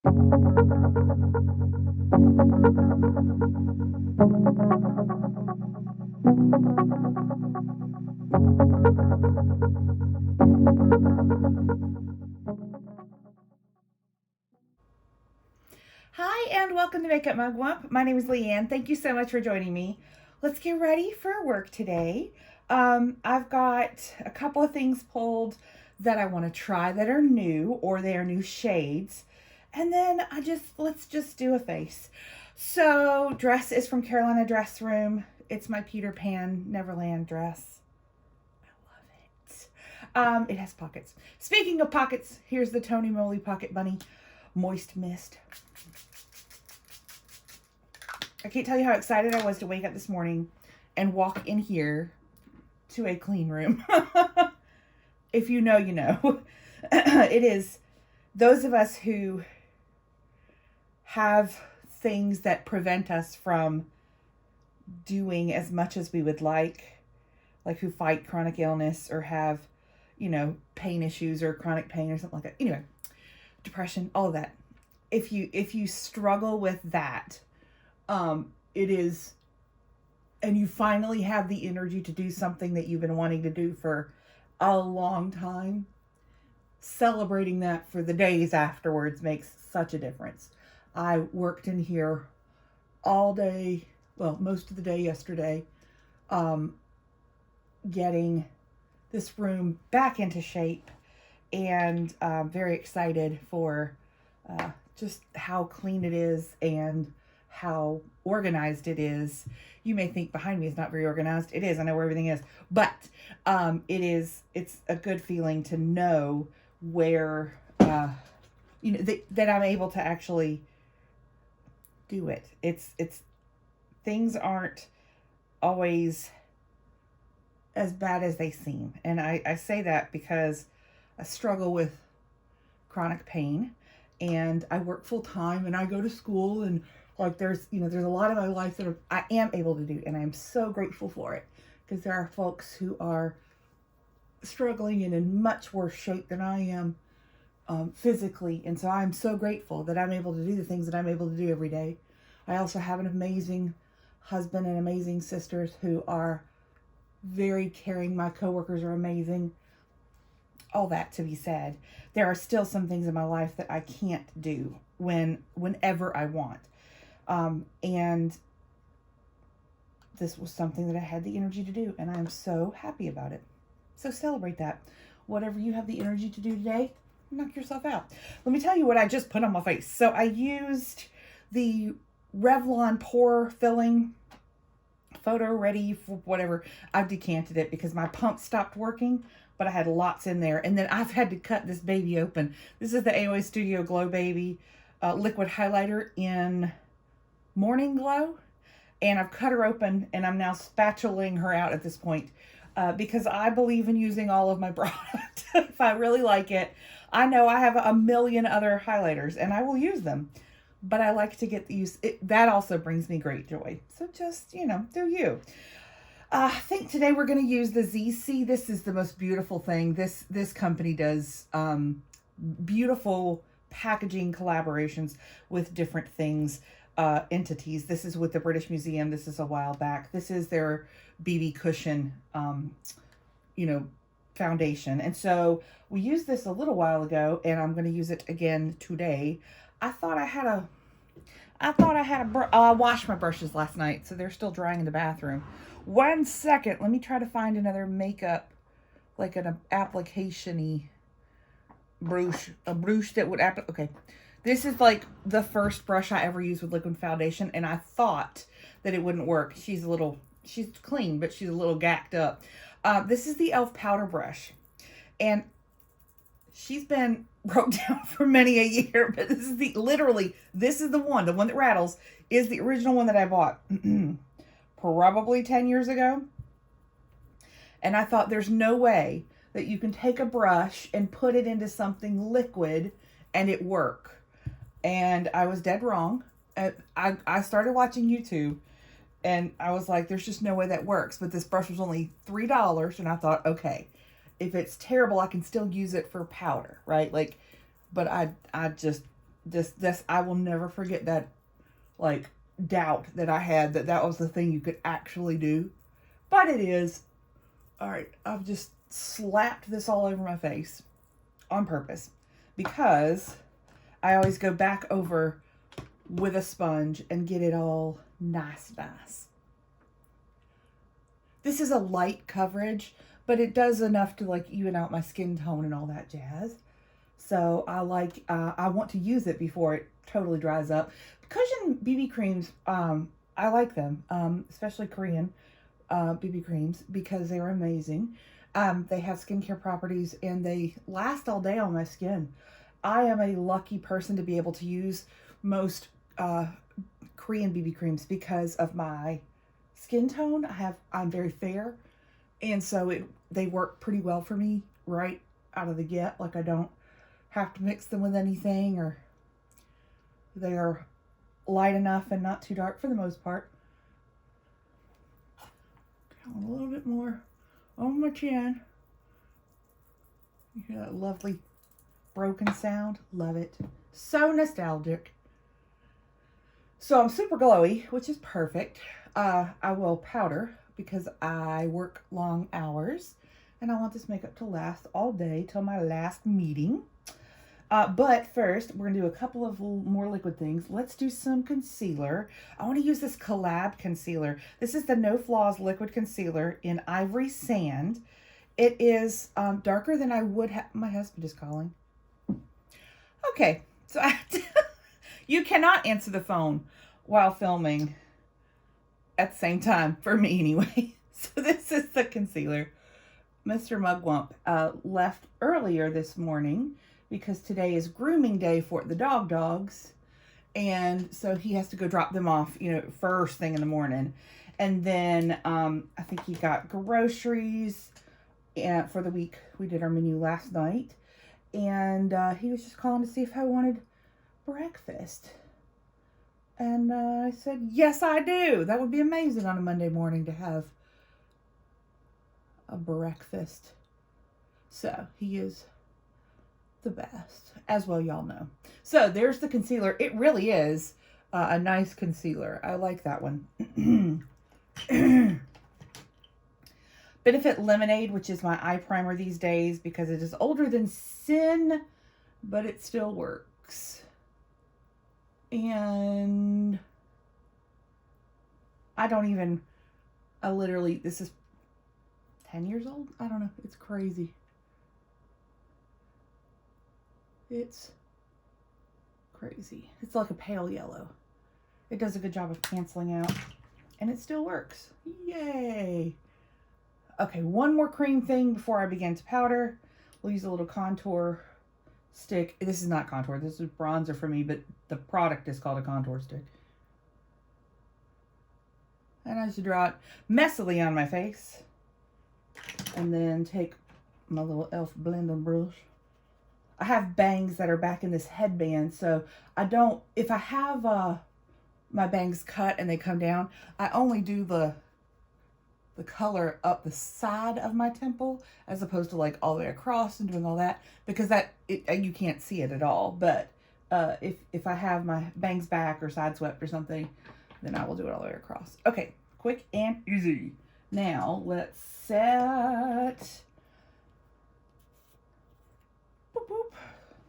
Hi, and welcome to Makeup Mugwump. My name is Leanne. Thank you so much for joining me. Let's get ready for work today. I've got a couple of things pulled that I want to try that are new, or they are new shades. And then let's just do a face. So, dress is from Carolina Dress Room. It's my Peter Pan Neverland dress. I love it. It has pockets. Speaking of pockets, here's the Tony Moly Pocket Bunny Moist Mist. I can't tell you how excited I was to wake up this morning and walk in here to a clean room. If you know, you know. It is those of us who have things that prevent us from doing as much as we would like who fight chronic illness or have, pain issues or chronic pain or something like that. Anyway, depression, all of that. If you struggle with that, it is, and you finally have the energy to do something that you've been wanting to do for a long time, celebrating that for the days afterwards makes such a difference. I worked in here all day, well, most of the day yesterday, getting this room back into shape, and very excited for just how clean it is and how organized it is. You may think behind me is not very organized. It is. I know where everything is. But it's a good feeling to know where, that I'm able to actually do it. It's things aren't always as bad as they seem. And I say that because I struggle with chronic pain, and I work full time, and I go to school, and there's a lot of my life that I am able to do, and I am so grateful for it, because there are folks who are struggling and in much worse shape than I am physically, and so I'm so grateful that I'm able to do the things that I'm able to do every day. I also have an amazing husband and amazing sisters who are very caring. My coworkers are amazing. All that to be said, there are still some things in my life that I can't do whenever I want. And this was something that I had the energy to do, and I'm so happy about it. So celebrate that. Whatever you have the energy to do today, knock yourself out. Let me tell you what I just put on my face. So I used the Revlon pore filling photo ready for whatever. I've decanted it because my pump stopped working, but I had lots in there. And then I've had to cut this baby open. This is the AOA Studio Glow Baby liquid highlighter in Morning Glow. And I've cut her open, and I'm now spatulaing her out at this point because I believe in using all of my product. If I really like it, I know I have a million other highlighters, and I will use them. But I like to get the use. That also brings me great joy. So just, do you. I think today we're going to use the ZC. This is the most beautiful thing. This company does beautiful packaging collaborations with different things, entities. This is with the British Museum. This is a while back. This is their BB cushion, foundation. And so we used this a little while ago, and I'm going to use it again today. I thought I had I washed my brushes last night, so they're still drying in the bathroom. 1 second. Let me try to find another makeup, like an application-y brush. A brush that would okay. This is like the first brush I ever used with liquid foundation, and I thought that it wouldn't work. She's clean, but she's a little gacked up. This is the e.l.f. powder brush, and she's been broke down for many a year, but this is the one that rattles, is the original one that I bought probably 10 years ago. And I thought, there's no way that you can take a brush and put it into something liquid and it work. And I was dead wrong. I started watching YouTube, and I was like, there's just no way that works. But this brush was only $3, and I thought, okay, if it's terrible, I can still use it for powder, right? But I just This I will never forget that, like, doubt that I had that was the thing you could actually do. But it is. All right, I've just slapped this all over my face on purpose because I always go back over with a sponge and get it all nice. This is a light coverage, but it does enough to like even out my skin tone and all that jazz. So I want to use it before it totally dries up. Cushion BB creams, I like them, especially Korean BB creams, because they're amazing. They have skincare properties and they last all day on my skin. I am a lucky person to be able to use most Korean BB creams because of my skin tone. I'm very fair, and so they work pretty well for me right out of the get. Like, I don't have to mix them with anything, or they are light enough and not too dark for the most part. A little bit more on my chin. You hear that lovely broken sound? Love it. So nostalgic. So I'm super glowy, which is perfect. I will powder because I work long hours and I want this makeup to last all day till my last meeting. But first, we're going to do a couple of more liquid things. Let's do some concealer. I want to use this collab concealer. This is the No Flaws Liquid Concealer in Ivory Sand. It is darker than I would have. My husband is calling. Okay, so you cannot answer the phone while filming at the same time, for me anyway. So this is the concealer. Mr. Mugwump left earlier this morning because today is grooming day for the dogs. And so he has to go drop them off, first thing in the morning. And then I think he got groceries for the week. We did our menu last night. And he was just calling to see if I wanted breakfast. And I said, yes, I do. That would be amazing on a Monday morning to have a breakfast. So he is the best, as well y'all know. So there's the concealer. It really is a nice concealer. I like that one. Benefit Lemonade, which is my eye primer these days because it is older than sin, but it still works. And this is 10 years old? I don't know. It's crazy. It's crazy. It's like a pale yellow. It does a good job of canceling out, and it still works. Yay. Okay, one more cream thing before I begin to powder. We'll use a little contour stick. This is not contour. This is bronzer for me, but the product is called a contour stick. And I just draw it messily on my face. And then take my little e.l.f. blending brush. I have bangs that are back in this headband, so if I have my bangs cut and they come down, I only do the color up the side of my temple as opposed to like all the way across and doing all that, because you can't see it at all. But if I have my bangs back or side swept or something, then I will do it all the way across. Okay, quick and easy. Now let's set. Boop, boop.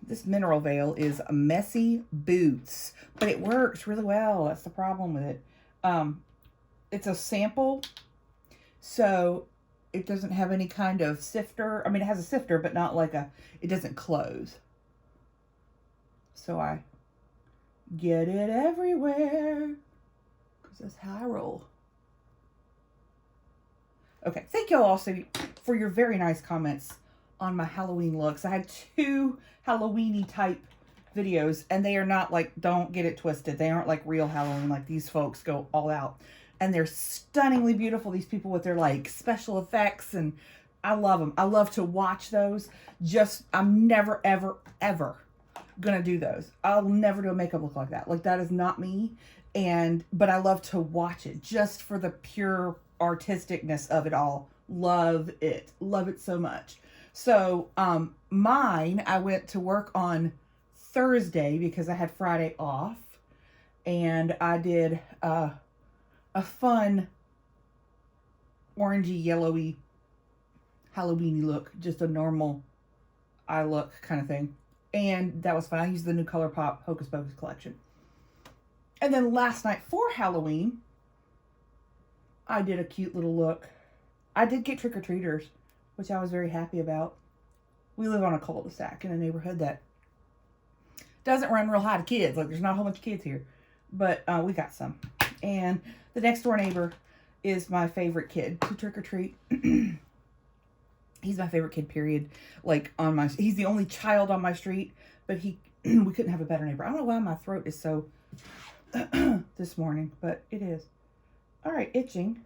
This mineral veil is Messy Boots, but it works really well. That's the problem with it. It's a sample, so it doesn't have any kind of sifter. I mean, it has a sifter, but not like it doesn't close. So I get it everywhere, because that's how I roll. Okay, thank y'all also for your very nice comments on my Halloween looks. I had 2 Halloween-y type videos, and they are not like, don't get it twisted. They aren't like real Halloween. Like, these folks go all out. And they're stunningly beautiful, these people with their like special effects, and I love them. I love to watch those. I'm never, ever, ever gonna do those. I'll never do a makeup look like that. Like, that is not me. But I love to watch it just for the pure artisticness of it all. Love it. Love it so much. So, mine, I went to work on Thursday because I had Friday off, and I did a fun orangey yellowy Halloweeny look, just a normal eye look kind of thing, and that was fun. I used the new ColourPop Hocus Pocus collection. And then last night for Halloween, I did a cute little look. I did get trick-or-treaters, which I was very happy about. We live on a cul-de-sac in a neighborhood that doesn't run real high to kids. Like, there's not a whole bunch of kids here. But we got some. And the next door neighbor is my favorite kid to trick-or-treat. He's my favorite kid, period. Like, he's the only child on my street. But we couldn't have a better neighbor. I don't know why my throat is so this morning, but it is. All right, itching.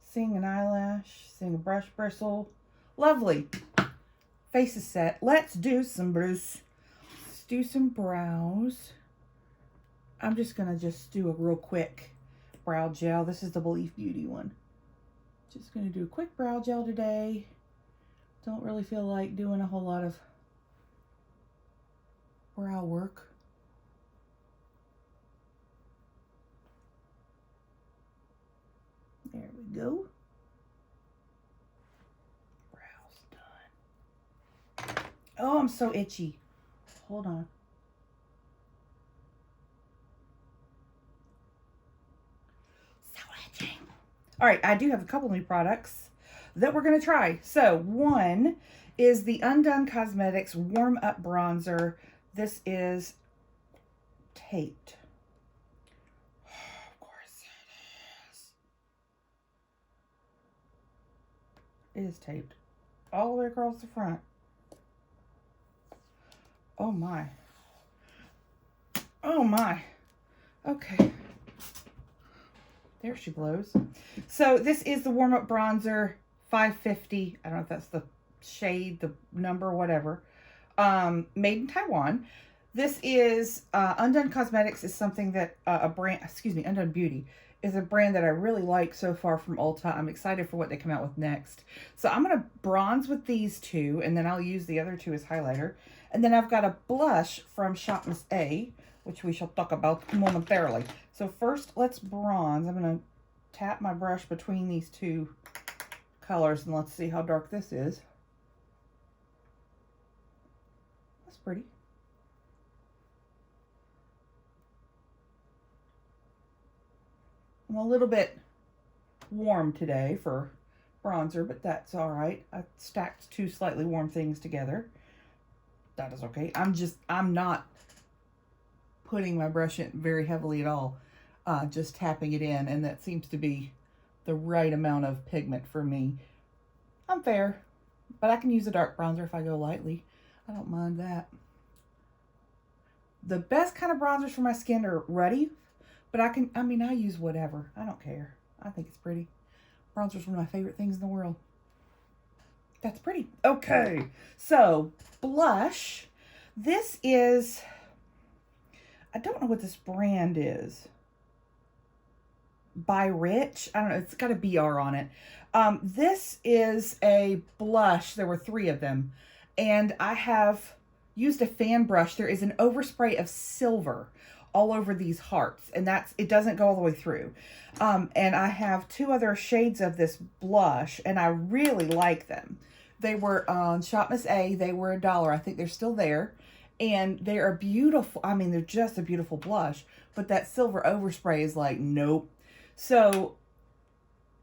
Seeing an eyelash. Seeing a brush bristle. Lovely. Face is set. Let's do some Bruce. Let's do some brows. I'm just going to do a real quick brow gel. This is the Belief Beauty one. Just going to do a quick brow gel today. Don't really feel like doing a whole lot of brow work. There we go. Brows done. Oh, I'm so itchy. Hold on. So itchy. All right, I do have a couple new products that we're going to try. So one is the Undone Cosmetics Warm Up Bronzer. This is taped. Of course it is. It is taped all the way across the front. Oh my. Oh my. Okay. There she blows. So this is the Warm Up Bronzer 550. I don't know if that's the shade, the number, whatever. Made in Taiwan. This is Undone Cosmetics is something that Undone Beauty is a brand that I really like so far from Ulta. I'm excited for what they come out with next. So I'm going to bronze with these two, and then I'll use the other two as highlighter. And then I've got a blush from Shop Miss A, which we shall talk about momentarily. So first, let's bronze. I'm going to tap my brush between these two colors, and let's see how dark this is. That's pretty. I'm a little bit warm today for bronzer, but that's all right. I stacked two slightly warm things together. That is okay. I'm not putting my brush in very heavily at all. Just tapping it in, and that seems to be the right amount of pigment for me. I'm fair, but I can use a dark bronzer if I go lightly. I don't mind that. The best kind of bronzers for my skin are ruddy, but I use whatever. I don't care. I think it's pretty. Bronzer is one of my favorite things in the world. That's pretty. Okay, so blush. This is, I don't know what this brand is. By Rich. I don't know. It's got a BR on it. This is a blush. There were 3 of them. And I have used a fan brush. There is an overspray of silver all over these hearts. And it doesn't go all the way through. And I have 2 other shades of this blush. And I really like them. They were on Shop Miss A. They were $1. I think they're still there. And they are beautiful. I mean, they're just a beautiful blush. But that silver overspray is like, nope. So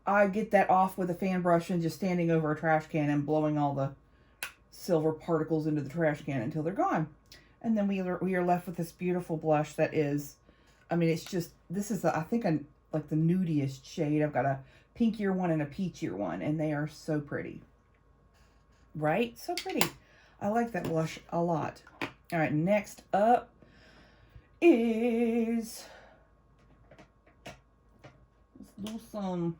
I get that off with a fan brush and just standing over a trash can and blowing all the silver particles into the trash can until they're gone. And then we are left with this beautiful blush that is, I mean, it's just, this is, I think, like the nudiest shade. I've got a pinkier one and a peachier one, and they are so pretty. Right? So pretty. I like that blush a lot. All right, next up is, let's do some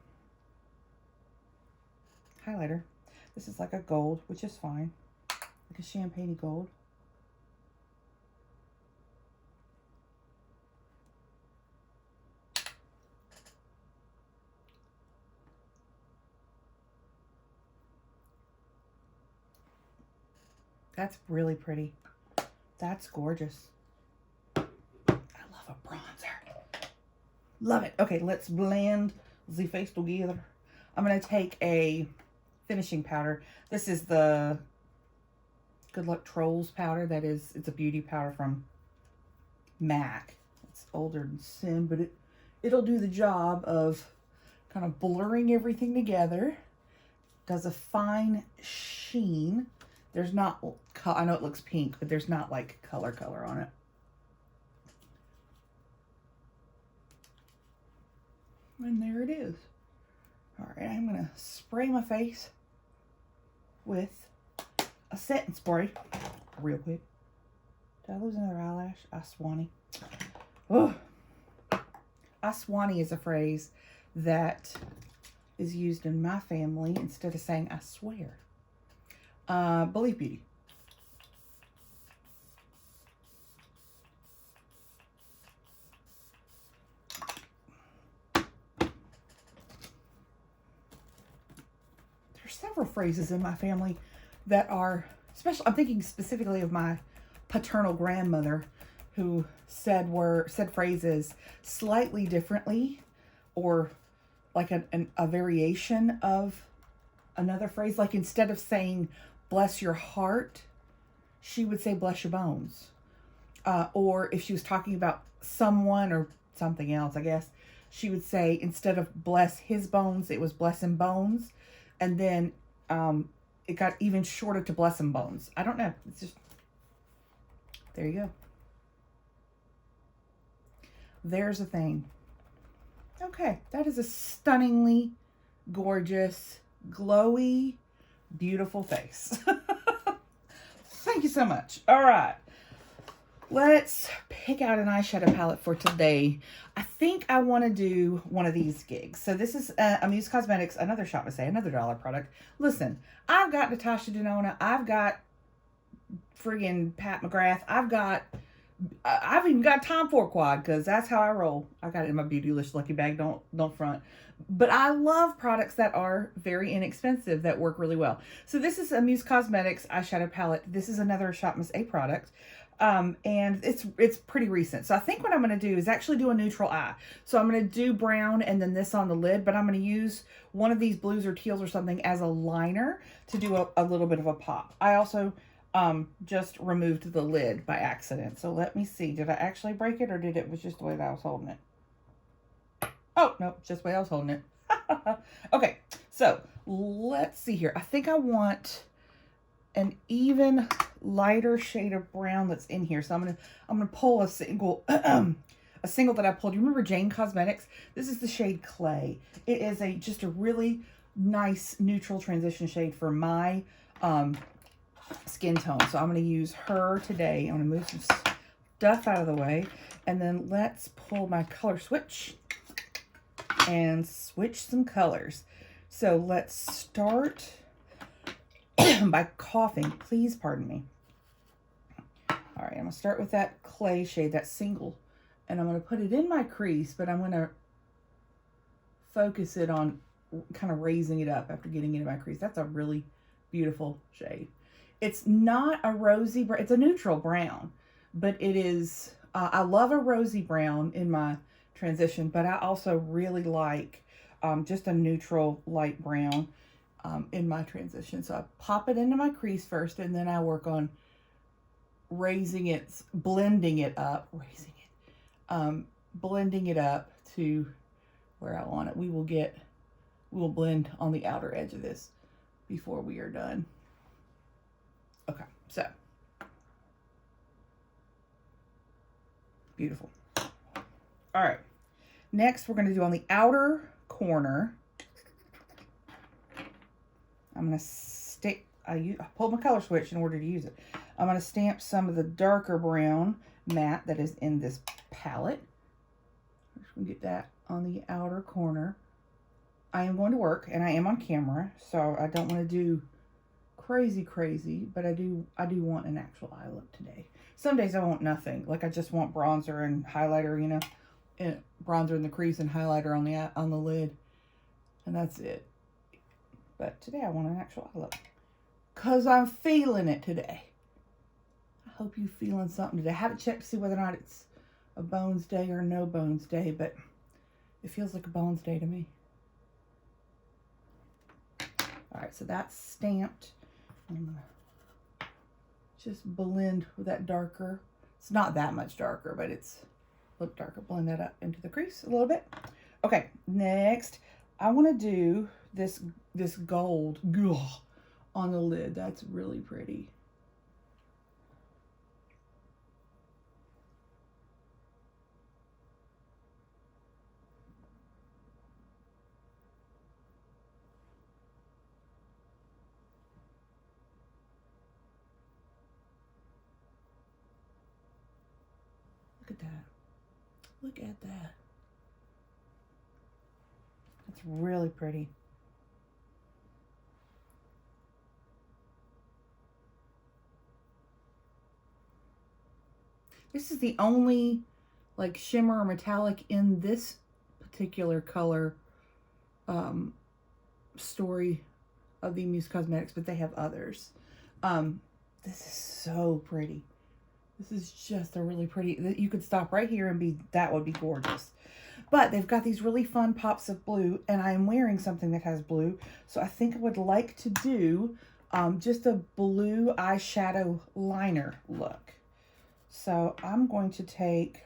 highlighter. This is like a gold, which is fine. Like a champagne gold. That's really pretty. That's gorgeous. I love a bronzer. Love it. Okay, let's blend the face together. I'm going to take a finishing powder. This is the Good Luck Trolls powder. It's a beauty powder from MAC. It's older than sin, but it'll do the job of kind of blurring everything together. Does a fine sheen. There's not, I know it looks pink, but there's not like color on it. And there it is. All right, I'm gonna spray my face with a setting spray real quick. Did I lose another eyelash? I swanny. Oh, I swanny is a phrase that is used in my family instead of saying I swear. Believe Beauty. There's several phrases in my family that are special. I'm thinking specifically of my paternal grandmother, who said phrases slightly differently, or like a variation of another phrase. Like instead of saying bless your heart, she would say bless your bones. Or if she was talking about someone or something else, I guess, she would say instead of bless his bones, it was bless him bones. And then it got even shorter to bless him bones. I don't know. It's just, there you go. There's a thing. Okay, that is a stunningly gorgeous, glowy, beautiful face. Thank you so much. All right, let's pick out an eyeshadow palette for today. I think I want to do one of these gigs. So this is Amuse Cosmetics, another shop, I say, another dollar product. Listen, I've got Natasha Denona. I've got friggin' Pat McGrath. I've even got Tom Ford Quad, because that's how I roll. I got it in my Beautylicious Lucky Bag. Don't front. But I love products that are very inexpensive, that work really well. So this is Amuse Cosmetics eyeshadow palette. This is another Shop Miss A product. And it's pretty recent. So I think what I'm going to do is actually do a neutral eye. So I'm going to do brown and then this on the lid, but I'm going to use one of these blues or teals or something as a liner to do a little bit of a pop. I also just removed the lid by accident. So let me see. Did I actually break it, or did it was just the way that I was holding it? Oh, no, just the way I was holding it. Okay, so let's see here. I think I want an even lighter shade of brown that's in here. So I'm gonna pull a single a single that I pulled. You remember Jane Cosmetics? This is the shade Clay. It is just a really nice neutral transition shade for my skin tone. So I'm going to use her today. I'm going to move some stuff out of the way, and then let's pull my color switch and switch some colors. So let's start by coughing. Please pardon me. All right, I'm going to start with that Clay shade, that single, and I'm going to put it in my crease, but I'm going to focus it on kind of raising it up after getting into my crease. That's a really beautiful shade. It's not a rosy brown, it's a neutral brown, but it is, I love a rosy brown in my transition, but I also really like just a neutral light brown in my transition. So I pop it into my crease first, and then I work on raising it, blending it up to where I want it. We will blend on the outer edge of this before we are done. Okay, so beautiful. All right, next we're going to do on the outer corner. I'm going to stick, I pulled my color switch in order to use it. I'm going to stamp some of the darker brown matte that is in this palette. I'm just going to get that on the outer corner. I am going to work, and I am on camera, so I don't want to do crazy, but I do want an actual eye look today. Some days I want nothing. Like I just want bronzer and highlighter, you know, and bronzer in the crease and highlighter on the lid, and that's it. But today I want an actual eye look, 'cause I'm feeling it today. hope you're feeling something today. I haven't checked to see whether or not it's a Bones Day or no Bones Day, but it feels like a Bones Day to me. All right, so that's stamped. I'm gonna just blend with that darker. It's not that much darker, but it's a little darker. Blend that up into the crease a little bit. Okay, next I want to do this gold on the lid. That's really pretty. Look at that. Look at that. That's really pretty. This is the only like shimmer or metallic in this particular color story of the Muse Cosmetics, but they have others. This is so pretty. This is just a really pretty, you could stop right here and be, that would be gorgeous. But they've got these really fun pops of blue, and I'm wearing something that has blue. So I think I would like to do just a blue eyeshadow liner look. So I'm going to take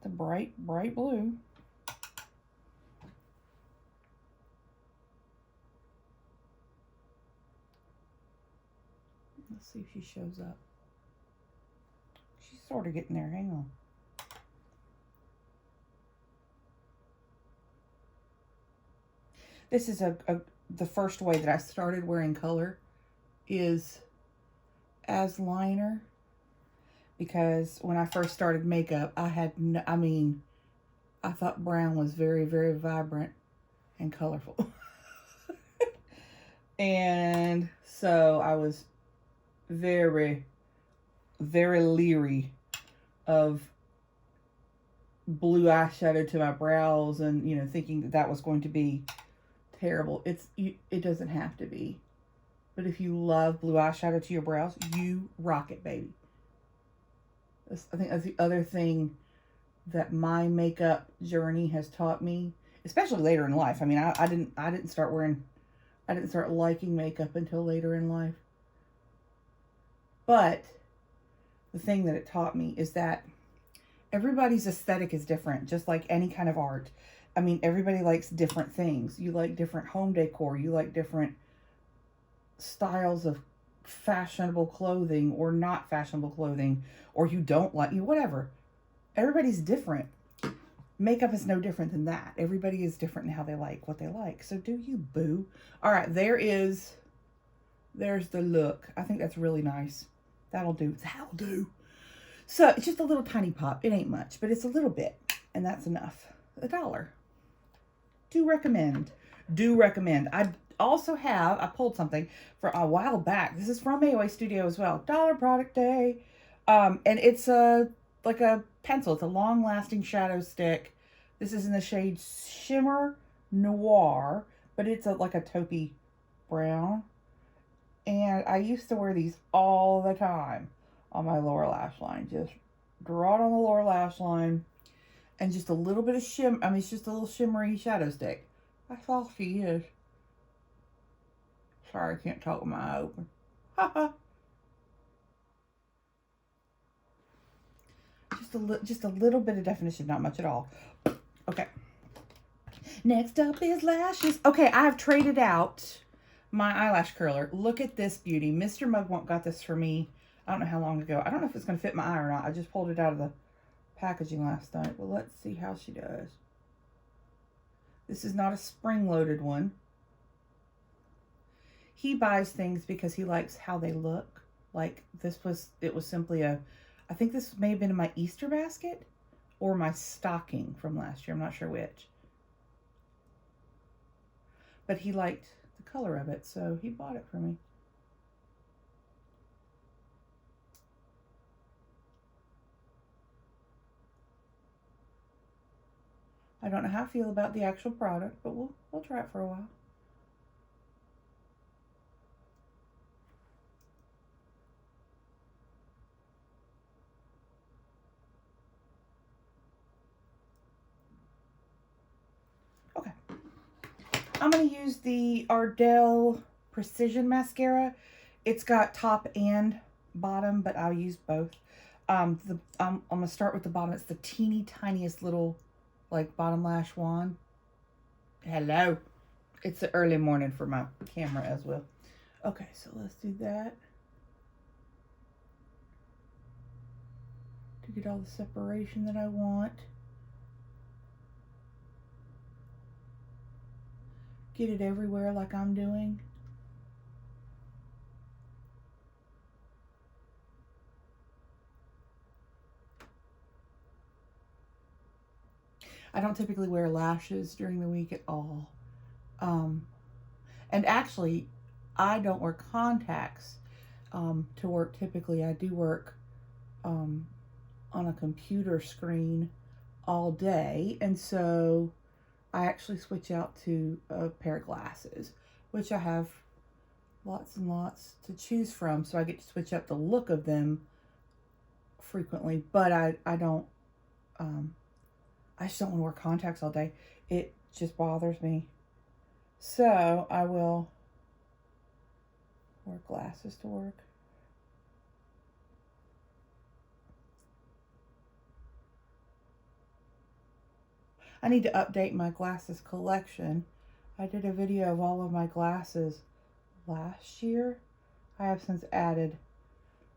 the bright blue. Let's see if she shows up. She's sort of getting there. Hang on. This is the first way that I started wearing color is as liner, because when I first started makeup, I had no, I thought brown was very, very vibrant and colorful. And so I was very, very leery of blue eyeshadow to my brows, and you know, thinking that that was going to be terrible. It doesn't have to be. But if you love blue eyeshadow to your brows, you rock it, baby. I think that's the other thing that my makeup journey has taught me, especially later in life. I mean, I didn't start liking makeup until later in life. But the thing that it taught me is that everybody's aesthetic is different, just like any kind of art. I mean, everybody likes different things. You like different home decor. You like different styles of fashionable clothing or not fashionable clothing, or you don't like, whatever. Everybody's different. Makeup is no different than that. Everybody is different in how they like what they like. So do you, boo. All right, there's the look. I think that's really nice. That'll do. That'll do. So it's just a little tiny pop. It ain't much, but it's a little bit, and that's enough. $1. Do recommend. Do recommend. I also have, I pulled something for a while back. This is from AOA Studio as well. Dollar Product Day. And it's like a pencil. It's a long-lasting shadow stick. This is in the shade Shimmer Noir, but it's like a taupey brown. And I used to wear these all the time on my lower lash line. Just draw it on the lower lash line. And just a little bit of shimmer. I mean, it's just a little shimmery shadow stick. That's all she is. Sorry, I can't talk with my eye open. Haha. Just a little bit of definition, not much at all. Okay. Next up is lashes. Okay, I have traded out my eyelash curler. Look at this beauty. Mr. Mugwump got this for me. I don't know how long ago. I don't know if it's going to fit my eye or not. I just pulled it out of the packaging last night. Well, let's see how she does. This is not a spring-loaded one. He buys things because he likes how they look. Like it was simply I think this may have been in my Easter basket or my stocking from last year. I'm not sure which. But he liked the color of it, so he bought it for me. I don't know how I feel about the actual product, but we'll try it for a while. I'm going to use the Ardell Precision Mascara. It's got top and bottom, but I'll use both. I'm going to start with the bottom. It's the teeny tiniest little, like, bottom lash wand. Hello. It's the early morning for my camera as well. Okay, so let's do that. To get all the separation that I want. Get it everywhere like I'm doing. I don't typically wear lashes during the week at all. And actually, I don't wear contacts to work typically. I do work on a computer screen all day. And so I actually switch out to a pair of glasses, which I have lots and lots to choose from. So I get to switch up the look of them frequently, but I don't, I just don't want to wear contacts all day. It just bothers me. So I will wear glasses to work. I need to update my glasses collection. I did a video of all of my glasses last year. I have since added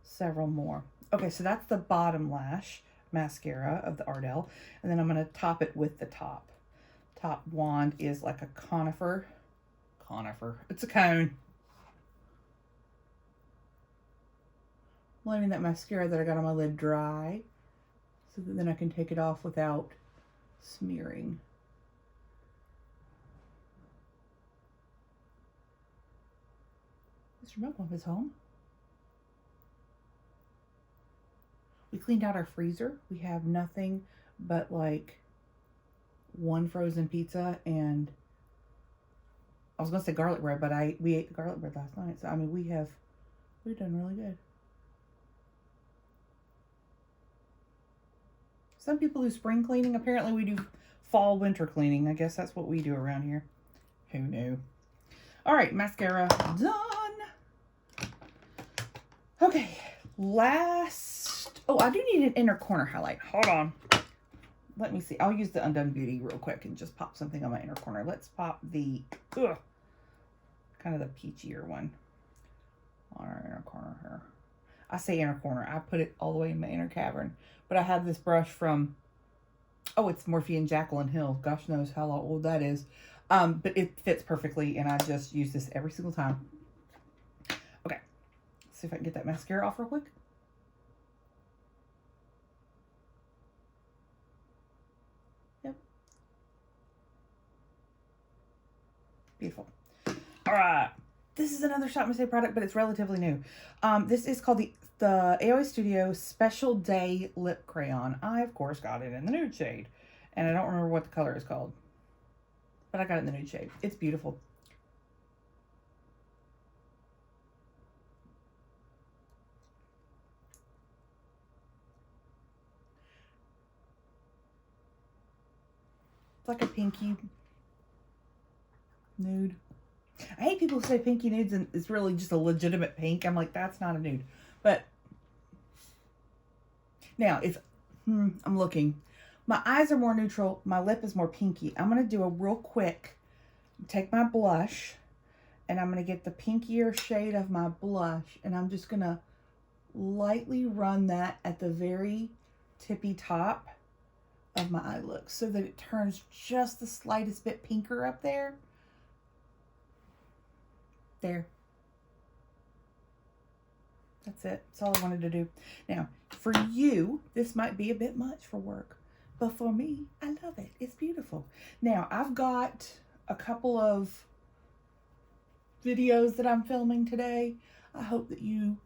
several more. Okay, so that's the bottom lash mascara of the Ardell. And then I'm going to top it with the top. Top wand is like a conifer. It's a cone. I'm letting that mascara that I got on my lid dry so that then I can take it off without smearing. Mr. Mugwump is home. We cleaned out our freezer. We have nothing but like one frozen pizza and I was gonna say garlic bread, but we ate the garlic bread last night. So I mean we've done really good. Some people do spring cleaning. Apparently we do fall winter cleaning. I guess that's what we do around here. Who knew? All right, mascara done. Okay, last. Oh, I do need an inner corner highlight. Hold on. Let me see. I'll use the Undone Beauty real quick and just pop something on my inner corner. Let's pop the kind of the peachier one on our inner corner here. I say inner corner. I put it all the way in my inner cavern. But I have this brush from, oh, it's Morphe and Jaclyn Hill. Gosh knows how old that is. But it fits perfectly, and I just use this every single time. Okay. Let's see if I can get that mascara off real quick. Yep. Beautiful. All right. This is another Shop Mistake product, but it's relatively new. This is called the AOA Studio Special Day Lip Crayon. I, of course, got it in the nude shade. And I don't remember what the color is called. But I got it in the nude shade. It's beautiful. It's like a pinky nude. I hate people who say pinky nudes and it's really just a legitimate pink. I'm like, that's not a nude. But now, if I'm looking, my eyes are more neutral. My lip is more pinky. I'm going to do a real quick, take my blush, and I'm going to get the pinkier shade of my blush, and I'm just going to lightly run that at the very tippy top of my eye look so that it turns just the slightest bit pinker up there. There. That's it. That's all I wanted to do. Now, for you, this might be a bit much for work. But for me, I love it. It's beautiful. Now, I've got a couple of videos that I'm filming today. I hope that you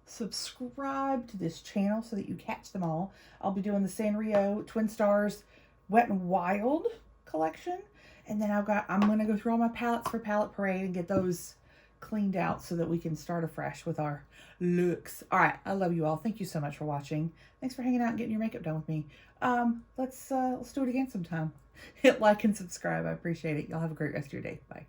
subscribe to this channel so that you catch them all. I'll be doing the Sanrio Twin Stars Wet n Wild collection. And then I'm going to go through all my palettes for Palette Parade and get those cleaned out so that we can start afresh with our looks. All right, I love you all. Thank you so much for watching. Thanks for hanging out and getting your makeup done with me. Let's do it again sometime. Hit like and subscribe. I appreciate it. Y'all have a great rest of your day. Bye.